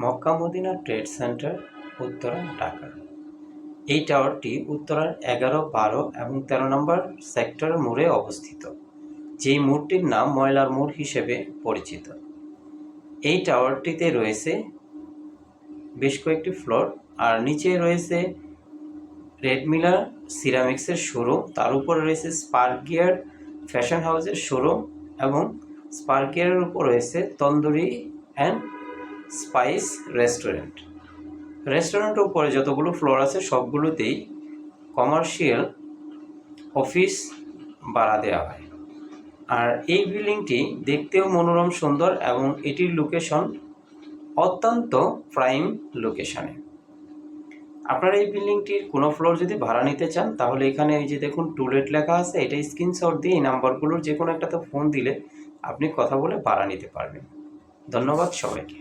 Mecca Medina trade centre, Uttara, Dhaka. এই টাওয়ারটি উত্তরার 11, 12 এবং 13 নম্বর সেক্টরের মোড়ে অবস্থিত, যেই মোড়টির নাম ময়লার মোড় হিসেবে পরিচিত। এই টাওয়ারটিতে রয়েছে বেশ কয়েকটি ফ্লোর, আর নিচে রয়েছে রেড মিলার সিরামিক্সের শোরুম, তার উপরে রয়েছে স্পার্ক গিয়ার ফ্যাশন হাউসের শোরুম, এবং স্পার্ক গিয়ারের উপর রয়েছে তন্দুরি অ্যান্ড স্পাইস রেস্টুরেন্ট। রেস্টুরেন্টের উপরে যতগুলো ফ্লোর আছে সবগুলোতেই কমার্শিয়াল অফিস ভাড়া দেওয়া হয়। আর এই বিল্ডিংটি দেখতেও মনোরম সুন্দর, এবং এটির লোকেশন অত্যন্ত প্রাইম লোকেশনে। আপনারা এই বিল্ডিংটির কোনো ফ্লোর যদি ভাড়া নিতে চান, তাহলে এখানে এই যে দেখুন টু লেট লেখা আছে, এটা স্ক্রিনশট দিয়ে এই নাম্বারগুলোর যে কোনো একটাতে ফোন দিলে আপনি কথা বলে ভাড়া নিতে পারবেন। ধন্যবাদ সবাইকে।